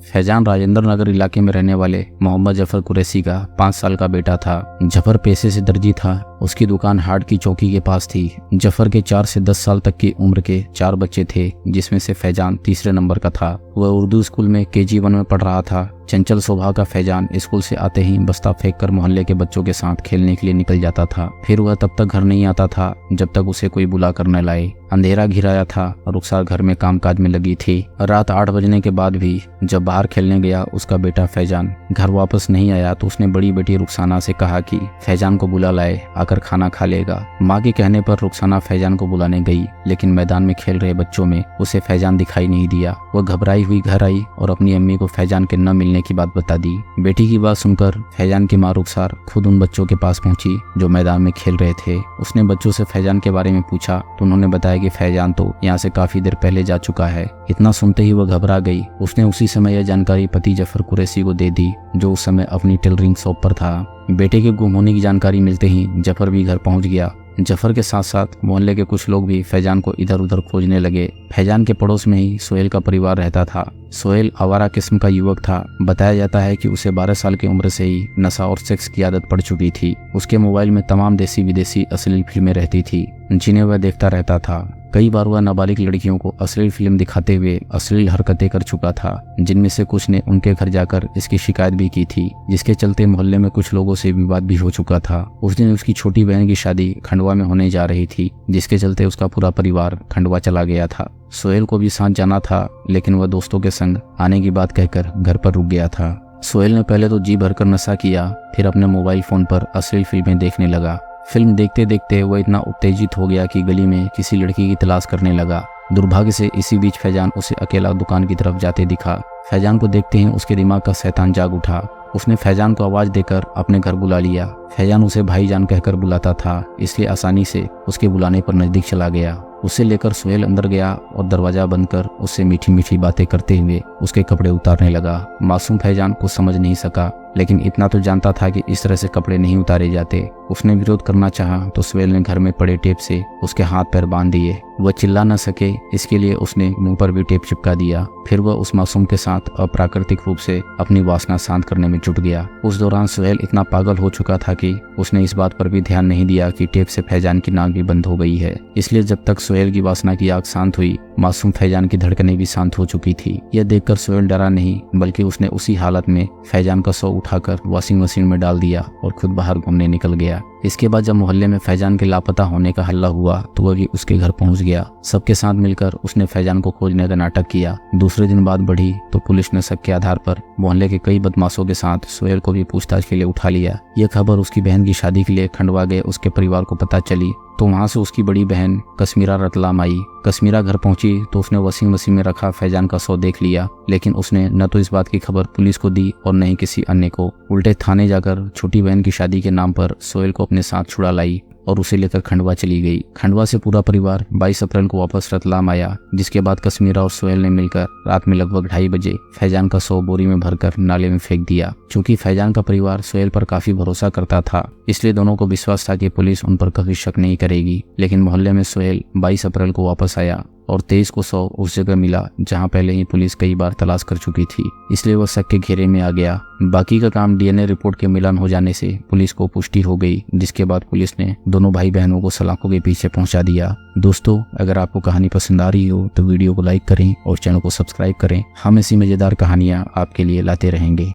फैजान राजेंद्र नगर इलाके में रहने वाले मोहम्मद जफर कुरैशी का 5 साल का बेटा था। जफर पेशे से दर्जी था। उसकी दुकान हाट की चौकी के पास थी। जफर के 4 से 10 साल तक की उम्र के 4 बच्चे थे, जिसमें से फैजान तीसरे नंबर का था। वह उर्दू स्कूल में KG1 में पढ़ रहा था। चंचल स्वभाव का फैजान स्कूल से आते ही बस्ता फेंक कर मोहल्ले के बच्चों के साथ खेलने के लिए निकल जाता था। फिर वह तब तक घर नहीं आता था जब तक उसे कोई बुला कर न लाए। अंधेरा घिराया था और रुखसार घर में कामकाज में लगी थी। रात 8 बजने के बाद भी जब बाहर खेलने गया उसका बेटा फैजान घर वापस नहीं आया तो उसने बड़ी बेटी रुखसाना से कहा कि फैजान को बुला लाए, आकर खाना खा लेगा। माँ के कहने पर रुखसाना फैजान को बुलाने गई, लेकिन मैदान में खेल रहे बच्चों में उसे फैजान दिखाई नहीं दिया। वह घबराई हुई घर आई और अपनी अम्मी को फैजान के न मिलने की बात बता दी। बेटी की बात सुनकर फैजान की माँ रुखसार खुद उन बच्चों के पास पहुंची जो मैदान में खेल रहे थे। उसने बच्चों से फैजान के बारे में पूछा तो उन्होंने बताया कि फैजान तो यहाँ से काफी देर पहले जा चुका है। इतना सुनते ही वह घबरा गई। उसने उसी समय यह जानकारी पति जफर कुरैशी को दे दी, जो उस समय अपनी टेलरिंग शॉप पर था। बेटे के गुम होने की जानकारी मिलते ही जफर भी घर पहुंच गया। जफर के साथ साथ मोहल्ले के कुछ लोग भी फैजान को इधर उधर खोजने लगे। फैजान के पड़ोस में ही सोहेल का परिवार रहता था। सोहेल आवारा किस्म का युवक था। बताया जाता है कि उसे 12 साल की उम्र से ही नशा और सेक्स की आदत पड़ चुकी थी। उसके मोबाइल में तमाम देसी विदेशी अश्लील फिल्में रहती थी, जिन्हें वह देखता रहता था। कई बार वह नाबालिग लड़कियों को अश्लील फिल्म दिखाते हुए अश्लील हरकतें कर चुका था, जिनमें से कुछ ने उनके घर जाकर इसकी शिकायत भी की थी, जिसके चलते मोहल्ले में कुछ लोगों से विवाद भी हो चुका था। उस दिन उसकी छोटी बहन की शादी खंडवा में होने जा रही थी, जिसके चलते उसका पूरा परिवार खंडवा चला गया था। सोहेल को भी साथ जाना था, लेकिन वह दोस्तों के संग आने की बात कहकर घर पर रुक गया था। सोहेल ने पहले तो जी भरकर नशा किया, फिर अपने मोबाइल फोन पर अश्लील फिल्में देखने लगा। फिल्म देखते देखते वह इतना उत्तेजित हो गया कि गली में किसी लड़की की तलाश करने लगा। दुर्भाग्य से इसी बीच फैजान उसे अकेला दुकान की तरफ जाते दिखा। फैजान को देखते ही उसके दिमाग का शैतान जाग उठा। उसने फैजान को आवाज देकर अपने घर बुला लिया। फैजान उसे भाईजान कहकर बुलाता था, इसलिए आसानी से उसके बुलाने पर नजदीक चला गया। उसे लेकर सोहेल अंदर गया और दरवाजा बंद कर उससे मीठी मीठी बातें करते हुए उसके कपड़े उतारने लगा। मासूम फैजान कुछ समझ नहीं सका, लेकिन इतना तो जानता था कि इस तरह से कपड़े नहीं उतारे जाते। उसने विरोध करना चाहा तो सोहेल ने घर में पड़े टेप से उसके हाथ पैर बांध दिए। वह चिल्ला न सके, इसके लिए उसने मुंह पर भी टेप चिपका दिया। फिर वह उस मासूम के साथ अप्राकृतिक रूप से अपनी वासना शांत करने में जुट गया। उस दौरान सोहेल इतना पागल हो चुका था कि उसने इस बात पर भी ध्यान नहीं दिया कि टेप से फैजान की नाक भी बंद हो गई है। इसलिए जब तक सोहेल की वासना की आग शांत हुई, मासूम फैजान की धड़कनें भी शांत हो चुकी थी। यह देखकर सोहेल डरा नहीं, बल्कि उसने उसी हालत में फैजान का शव उठाकर वॉशिंग मशीन में डाल दिया और खुद बाहर घूमने निकल गया। इसके बाद जब मोहल्ले में फैजान के लापता होने का हल्ला हुआ तो वह भी उसके घर पहुंच गया। सबके साथ मिलकर उसने फैजान को खोजने का नाटक किया। दूसरे दिन बात बढ़ी तो पुलिस ने शक के आधार पर मोहल्ले के कई बदमाशों के साथ सोहेल को भी पूछताछ के लिए उठा लिया। यह खबर उसकी बहन की शादी के लिए खंडवा गए उसके परिवार को पता चली तो वहां से उसकी बड़ी बहन कश्मीरा रतलाम आई। कश्मीरा घर पहुंची तो उसने वॉशिंग मशीन में रखा फैजान का शव देख लिया, लेकिन उसने न तो इस बात की खबर पुलिस को दी और न ही किसी अन्य को। उल्टे थाने जाकर छोटी बहन की शादी के नाम पर सोहेल को अपने साथ छुड़ा लाई और उसे लेकर खंडवा चली गई। खंडवा से पूरा परिवार 22 अप्रैल को वापस रतलाम आया, जिसके बाद कश्मीरा और सोहेल ने मिलकर रात में लगभग 2:30 बजे फैजान का शव बोरी में भरकर नाले में फेंक दिया। चूंकि फैजान का परिवार सोहेल पर काफी भरोसा करता था, इसलिए दोनों को विश्वास था कि पुलिस उन पर कभी शक नहीं करेगी। लेकिन मोहल्ले में सोहेल 22 अप्रैल को वापस आया और 23 को शव उस जगह मिला जहां पहले ही पुलिस कई बार तलाश कर चुकी थी, इसलिए वह शक के घेरे में आ गया। बाकी का काम DNA रिपोर्ट के मिलान हो जाने से पुलिस को पुष्टि हो गई, जिसके बाद पुलिस ने दोनों भाई बहनों को सलाखों के पीछे पहुंचा दिया। दोस्तों, अगर आपको कहानी पसंद आ रही हो तो वीडियो को लाइक करें और चैनल को सब्सक्राइब करें। हम ऐसी मजेदार कहानियां आपके लिए लाते रहेंगे।